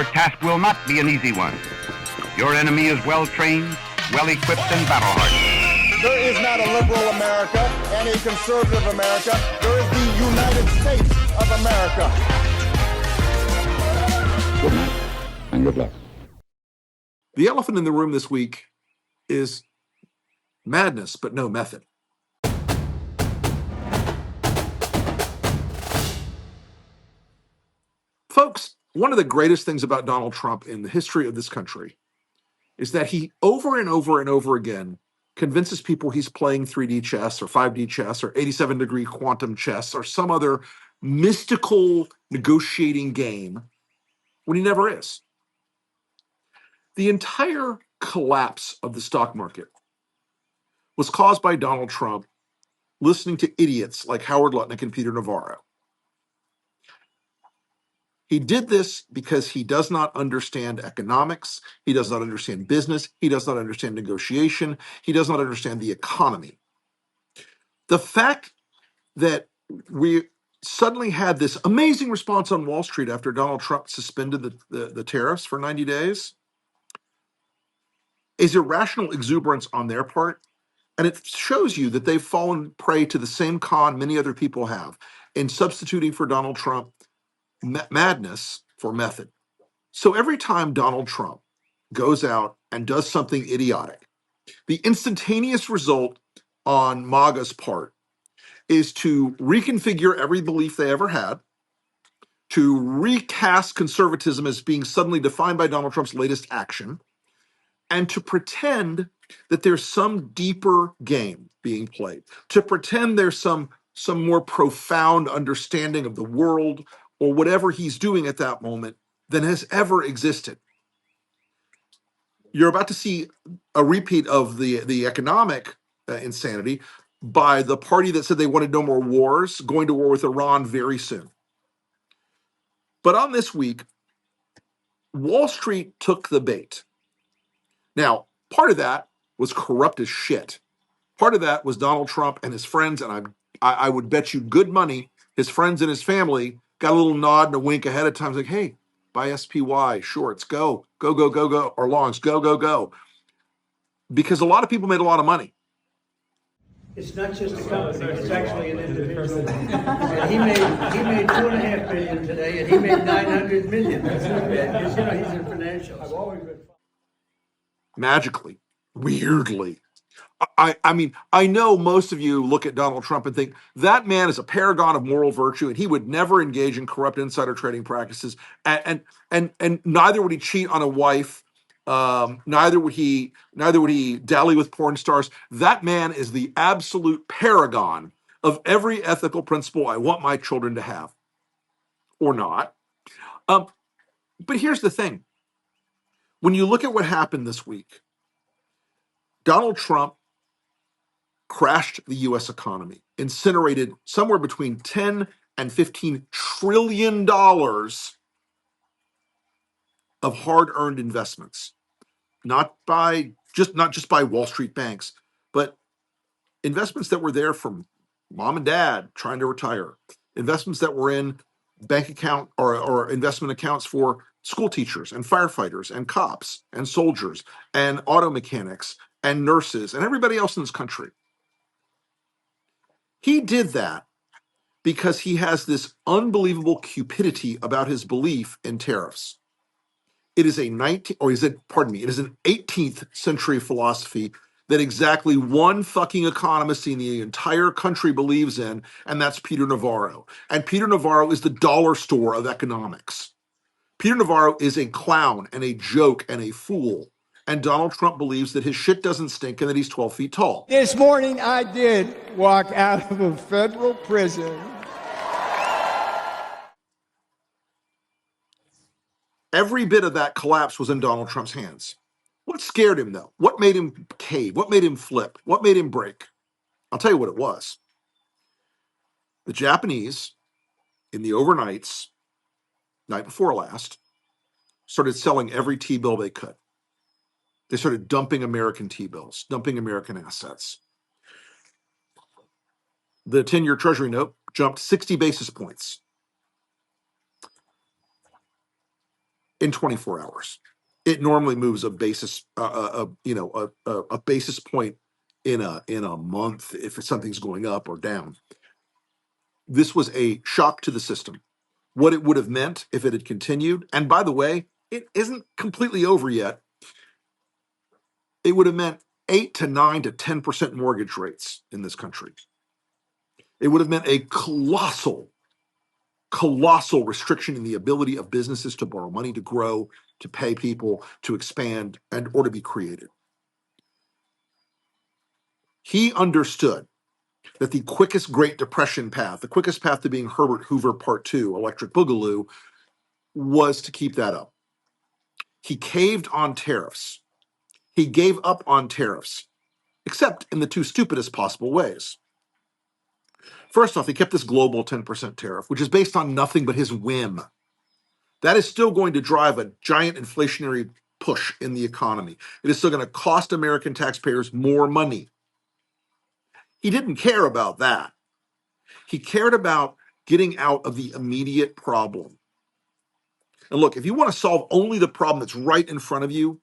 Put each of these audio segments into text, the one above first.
Your task will not be an easy one. Your enemy is well trained, well equipped, and battle hardened. There is not a liberal America and a conservative America. There is the United States of America. Good night and good luck. The elephant in the room this week is madness, but no method. Folks, one of the greatest things about Donald Trump in the history of this country is that he over and over and over again convinces people he's playing 3D chess or 5D chess or 87-degree quantum chess or some other mystical negotiating game when he never is. The entire collapse of the stock market was caused by Donald Trump listening to idiots like Howard Lutnick and Peter Navarro. He did this because he does not understand economics, he does not understand business, he does not understand negotiation, he does not understand the economy. The fact that we suddenly had this amazing response on Wall Street after Donald Trump suspended the tariffs for 90 days is irrational exuberance on their part. And it shows you that they've fallen prey to the same con many other people have in substituting for Donald Trump madness for method. So every time Donald Trump goes out and does something idiotic, the instantaneous result on MAGA's part is to reconfigure every belief they ever had, to recast conservatism as being suddenly defined by Donald Trump's latest action, and to pretend that there's some deeper game being played, to pretend there's some more profound understanding of the world or whatever he's doing at that moment than has ever existed. You're about to see a repeat of the economic insanity by the party that said they wanted no more wars, going to war with Iran very soon. But on this week, Wall Street took the bait. Now, part of that was corrupt as shit. Part of that was Donald Trump and his friends, and I would bet you good money his friends and his family got a little nod and a wink ahead of time, like, hey, buy SPY, shorts, go, or longs, go. Because a lot of people made a lot of money. It's not just a company, it's actually an individual. And he made $2.5 billion today, and he made $900 million. That's not bad, because he's in financials. I've always been magically, weirdly. I mean, I know most of you look at Donald Trump and think that man is a paragon of moral virtue, and he would never engage in corrupt insider trading practices, and neither would he cheat on a wife, neither would he dally with porn stars. That man is the absolute paragon of every ethical principle I want my children to have, or not. But here's the thing: when you look at what happened this week, Donald Trump crashed the U.S. economy, incinerated somewhere between $10 and $15 trillion of hard-earned investments, not just by Wall Street banks, but investments that were there from mom and dad trying to retire, investments that were in bank account or investment accounts for school teachers and firefighters and cops and soldiers and auto mechanics and nurses and everybody else in this country. He did that because he has this unbelievable cupidity about his belief in tariffs. It is an 18th century philosophy that exactly one fucking economist in the entire country believes in, and that's Peter Navarro. And Peter Navarro is the dollar store of economics. Peter Navarro is a clown and a joke and a fool. And Donald Trump believes that his shit doesn't stink and that he's 12 feet tall. This morning I did walk out of a federal prison. Every bit of that collapse was in Donald Trump's hands. What scared him, though? What made him cave? What made him flip? What made him break? I'll tell you what it was. The Japanese, in the overnights, night before last, started selling every T-bill they could. They started dumping American T-bills, dumping American assets. The 10-year Treasury note jumped 60 basis points. in 24 hours. It normally moves a basis, a basis point in a month if something's going up or down. This was a shock to the system. What it would have meant if it had continued, and by the way, it isn't completely over yet. It would have meant 8 to 9 to 10% mortgage rates in this country. It would have meant a colossal restriction in the ability of businesses to borrow money, to grow, to pay people, to expand, and or to be created. He understood that the quickest Great Depression path, the quickest path to being Herbert Hoover Part 2, Electric Boogaloo, was to keep that up. He caved on tariffs. He gave up on tariffs, except in the two stupidest possible ways. First off, he kept this global 10% tariff, which is based on nothing but his whim. That is still going to drive a giant inflationary push in the economy. It is still going to cost American taxpayers more money. He didn't care about that. He cared about getting out of the immediate problem. And look, if you want to solve only the problem that's right in front of you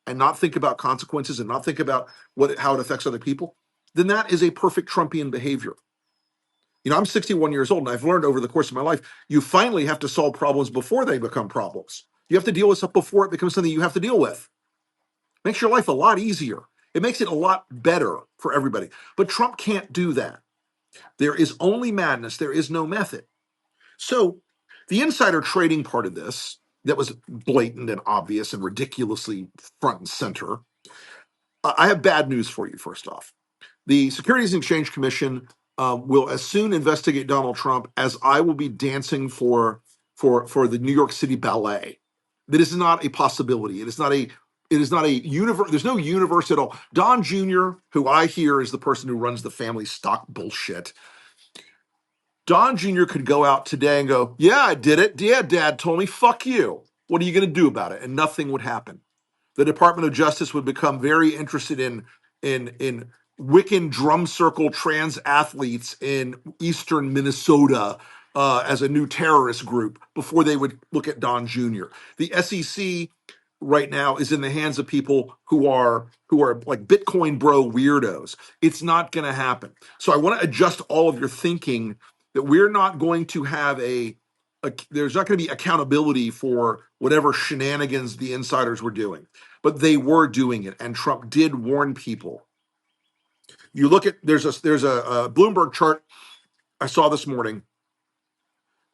and not think about consequences and not think about how it affects other people, then that is a perfect Trumpian behavior. I'm 61 years old, and I've learned over the course of my life, you finally have to solve problems before they become problems. You have to deal with stuff before it becomes something you have to deal with. Makes your life a lot easier. It makes it a lot better for everybody. But Trump can't do that. There is only madness. There is no method. So the insider trading part of this, that was blatant and obvious and ridiculously front and center, I have bad news for you, first off. The Securities and Exchange Commission will as soon investigate Donald Trump as I will be dancing for the New York City Ballet. That is not a possibility. It is not a universe. There's no universe at all. Don Jr., who I hear is the person who runs the family stock bullshit. Don Jr. could go out today and go, yeah, I did it. Yeah, Dad told me, fuck you. What are you going to do about it? And nothing would happen. The Department of Justice would become very interested in Wiccan drum circle trans athletes in eastern Minnesota as a new terrorist group before they would look at Don Jr. The SEC right now is in the hands of people who are like Bitcoin bro weirdos. It's not going to happen. So I want to adjust all of your thinking that we're not going to have there's not going to be accountability for whatever shenanigans the insiders were doing, but they were doing it, and Trump did warn people. You look at there's a Bloomberg chart I saw this morning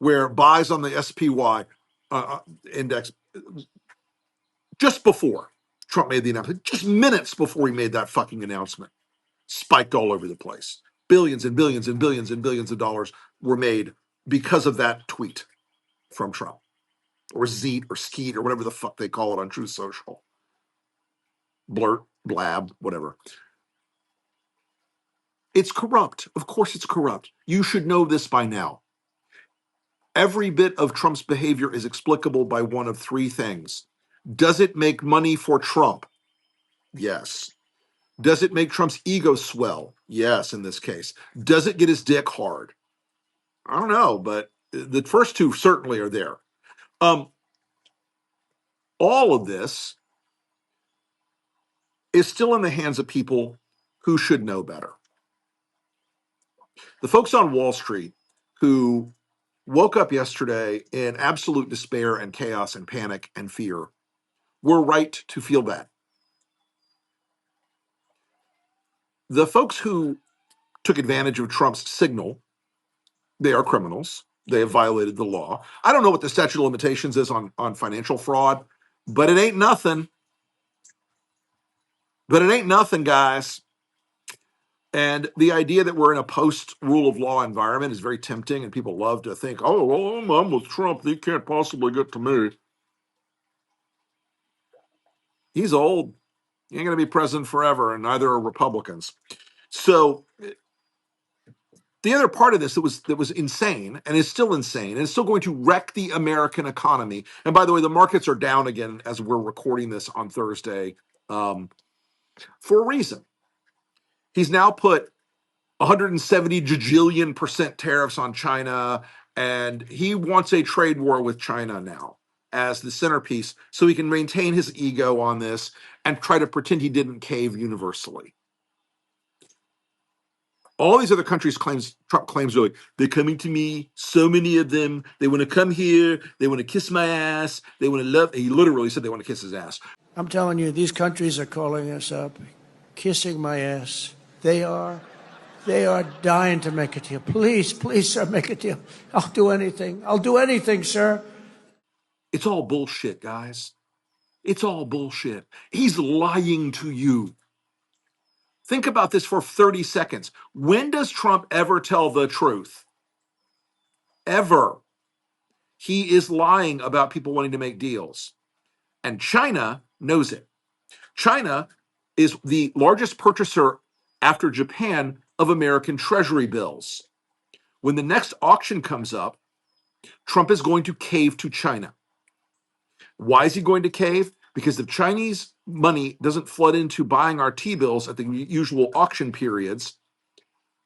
where buys on the SPY index just before Trump made the announcement, just minutes before he made that fucking announcement, spiked all over the place. Billions and billions and billions and billions of dollars were made because of that tweet from Trump, or Zeet or Skeet or whatever the fuck they call it on Truth Social. Blurt, blab, whatever. It's corrupt. Of course it's corrupt. You should know this by now. Every bit of Trump's behavior is explicable by one of three things. Does it make money for Trump? Yes. Does it make Trump's ego swell? Yes, in this case. Does it get his dick hard? I don't know, but the first two certainly are there. All of this is still in the hands of people who should know better. The folks on Wall Street who woke up yesterday in absolute despair and chaos and panic and fear were right to feel that. The folks who took advantage of Trump's signal, they are criminals. They have violated the law. I don't know what the statute of limitations is on financial fraud, but it ain't nothing. But it ain't nothing, guys. And the idea that we're in a post-rule of law environment is very tempting, and people love to think, oh, well, I'm with Trump. He can't possibly get to me. He's old. He ain't going to be president forever, and neither are Republicans. So the other part of this that was insane, and is still insane, and is still going to wreck the American economy. And by the way, the markets are down again as we're recording this on Thursday for a reason. He's now put 170 gajillion% tariffs on China, and he wants a trade war with China now. as the centerpiece so he can maintain his ego on this and try to pretend he didn't cave universally. All these other countries Trump claims are like, they're coming to me, so many of them, they want to come here, they want to kiss my ass, they want to love, he literally said they want to kiss his ass. I'm telling you, these countries are calling us up, kissing my ass. They are dying to make a deal. Please, please, sir, make a deal. I'll do anything. I'll do anything, sir. It's all bullshit, guys. It's all bullshit. He's lying to you. Think about this for 30 seconds. When does Trump ever tell the truth? Ever. He is lying about people wanting to make deals. And China knows it. China is the largest purchaser after Japan of American Treasury bills. When the next auction comes up, Trump is going to cave to China. Why is he going to cave? Because if Chinese money doesn't flood into buying our T-bills at the usual auction periods,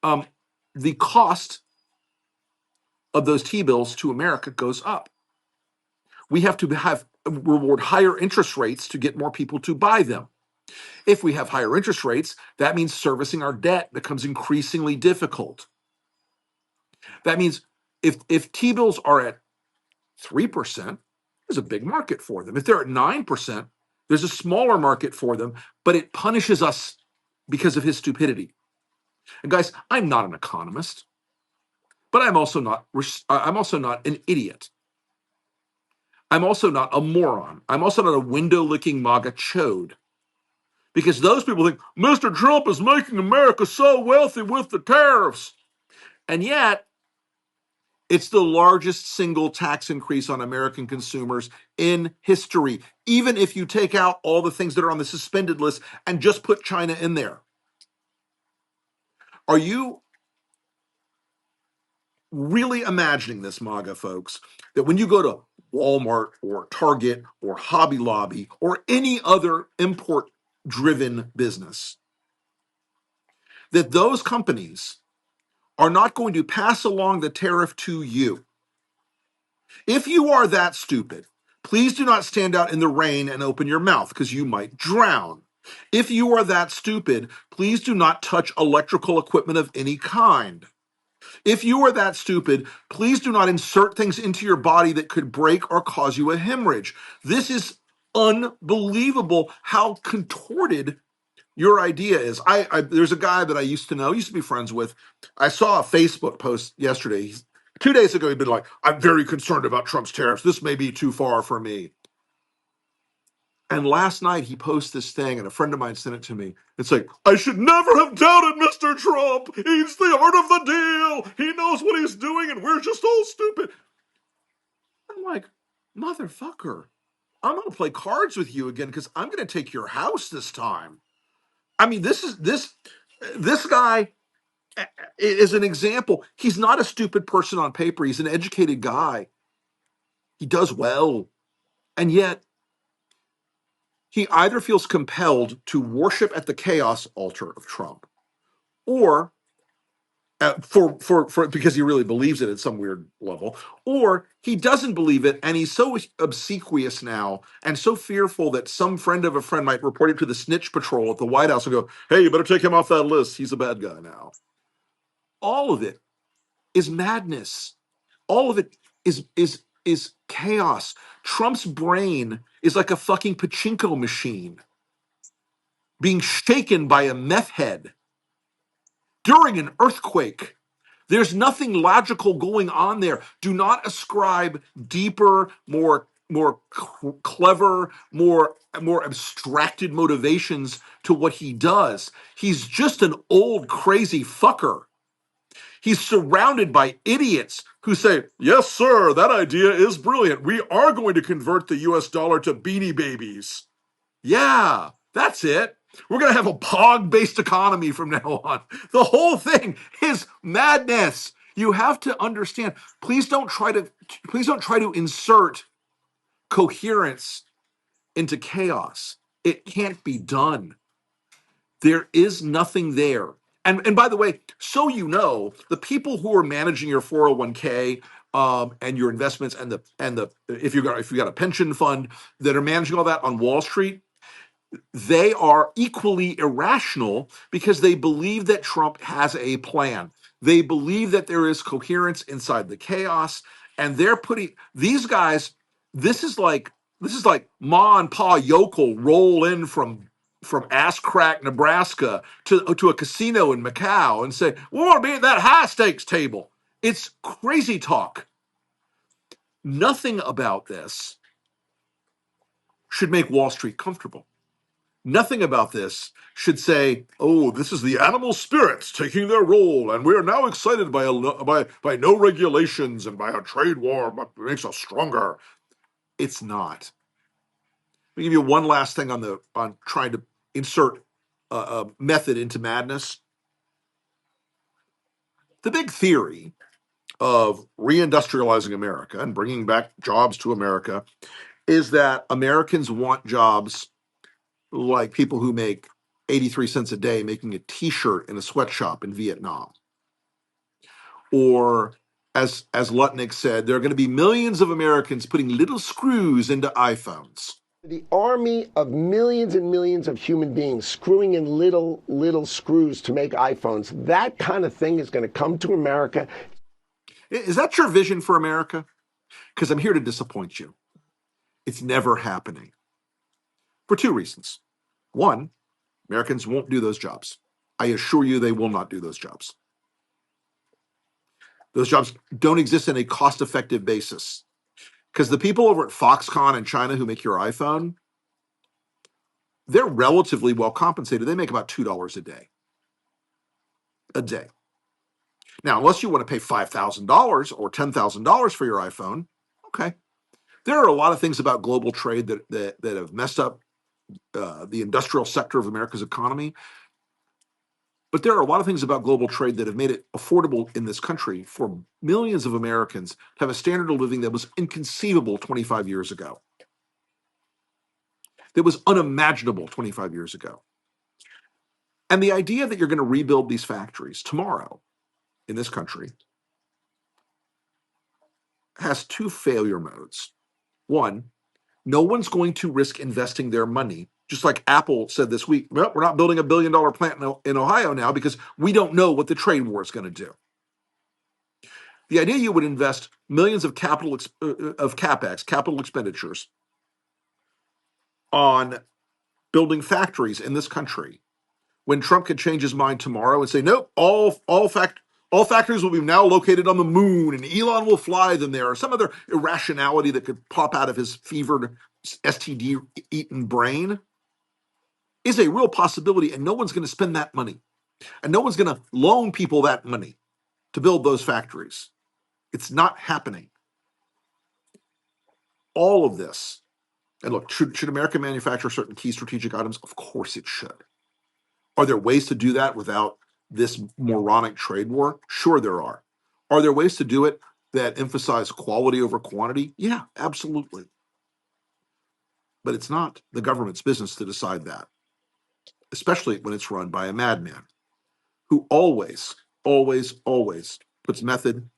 the cost of those T-bills to America goes up. We have to reward higher interest rates to get more people to buy them. If we have higher interest rates, that means servicing our debt becomes increasingly difficult. That means if T-bills are at 3%, there's a big market for them. If they're at 9%, there's a smaller market for them, but it punishes us because of his stupidity. And guys, I'm not an economist, but I'm also not an idiot. I'm also not a moron. I'm also not a window-licking MAGA chode. Because those people think, Mr. Trump is making America so wealthy with the tariffs. And yet, it's the largest single tax increase on American consumers in history, even if you take out all the things that are on the suspended list and just put China in there. Are you really imagining this, MAGA folks, that when you go to Walmart or Target or Hobby Lobby or any other import-driven business, that those companies are not going to pass along the tariff to you? If you are that stupid, please do not stand out in the rain and open your mouth because you might drown. If you are that stupid, please do not touch electrical equipment of any kind. If you are that stupid, please do not insert things into your body that could break or cause you a hemorrhage. This is unbelievable how contorted your idea is. There's a guy that I used to be friends with. I saw a Facebook post yesterday. 2 days ago, he'd been like, I'm very concerned about Trump's tariffs. This may be too far for me. And last night he posted this thing, and a friend of mine sent it to me. It's like, I should never have doubted Mr. Trump. He's the art of the deal. He knows what he's doing, and we're just all stupid. I'm like, motherfucker, I'm going to play cards with you again because I'm going to take your house this time. I mean, this guy is an example. He's not a stupid person on paper. He's an educated guy. He does well. And yet, he either feels compelled to worship at the chaos altar of Trump, or for because he really believes it at some weird level, or he doesn't believe it, and he's so obsequious now and so fearful that some friend of a friend might report him to the snitch patrol at the White House and go, "Hey, you better take him off that list. He's a bad guy now." All of it is madness. All of it is chaos. Trump's brain is like a fucking pachinko machine being shaken by a meth head during an earthquake. There's nothing logical going on there. Do not ascribe deeper, more clever, more abstracted motivations to what he does. He's just an old crazy fucker. He's surrounded by idiots who say, yes, sir, that idea is brilliant. We are going to convert the US dollar to Beanie Babies. Yeah, that's it. We're going to have a POG-based economy from now on. The whole thing is madness. You have to understand. Please don't try to insert coherence into chaos. It can't be done. There is nothing there. And by the way, so you know, the people who are managing your 401k and your investments and the if you got a pension fund that are managing all that on Wall Street, they are equally irrational because they believe that Trump has a plan. They believe that there is coherence inside the chaos, and they're putting these guys. This is like Ma and Pa Yokel roll in from ass crack Nebraska to a casino in Macau and say, "We want to be at that high stakes table." It's crazy talk. Nothing about this should make Wall Street comfortable. Nothing about this should say, "Oh, this is the animal spirits taking their role, and we are now excited by no regulations and by a trade war that makes us stronger." It's not. Let me give you one last thing on trying to insert a method into madness. The big theory of reindustrializing America and bringing back jobs to America is that Americans want jobs like people who make 83 cents a day making a t-shirt in a sweatshop in Vietnam. Or as Lutnick said, there are going to be millions of Americans putting little screws into iPhones. The army of millions and millions of human beings screwing in little screws to make iPhones, that kind of thing is going to come to America. Is that your vision for America? Because I'm here to disappoint you. It's never happening. For two reasons. One, Americans won't do those jobs. I assure you they will not do those jobs. Those jobs don't exist in a cost-effective basis. Because the people over at Foxconn in China who make your iPhone, they're relatively well compensated. They make about $2 a day. A day. Now, unless you want to pay $5,000 or $10,000 for your iPhone, okay. There are a lot of things about global trade that have messed up the industrial sector of America's economy. But there are a lot of things about global trade that have made it affordable in this country for millions of Americans to have a standard of living that was inconceivable 25 years ago. That was unimaginable 25 years ago. And the idea that you're going to rebuild these factories tomorrow in this country has two failure modes. One, no one's going to risk investing their money. Just like Apple said this week, well, we're not building $1 billion plant in Ohio now because we don't know what the trade war is going to do. The idea you would invest millions of capex, capital expenditures, on building factories in this country, when Trump could change his mind tomorrow and say, nope, all factories will be now located on the moon and Elon will fly them there, or some other irrationality that could pop out of his fevered, STD-eaten brain, is a real possibility, and no one's going to spend that money. And no one's going to loan people that money to build those factories. It's not happening. All of this, and look, should America manufacture certain key strategic items? Of course it should. Are there ways to do that without this moronic trade war? Sure there are. Are there ways to do it that emphasize quality over quantity? Yeah, absolutely. But it's not the government's business to decide that, especially when it's run by a madman who always puts method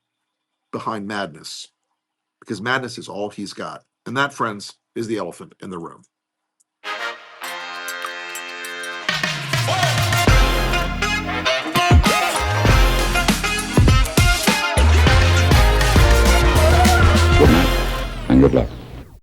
behind madness, because madness is all he's got. And that, friends, is the elephant in the room. Good night and good luck.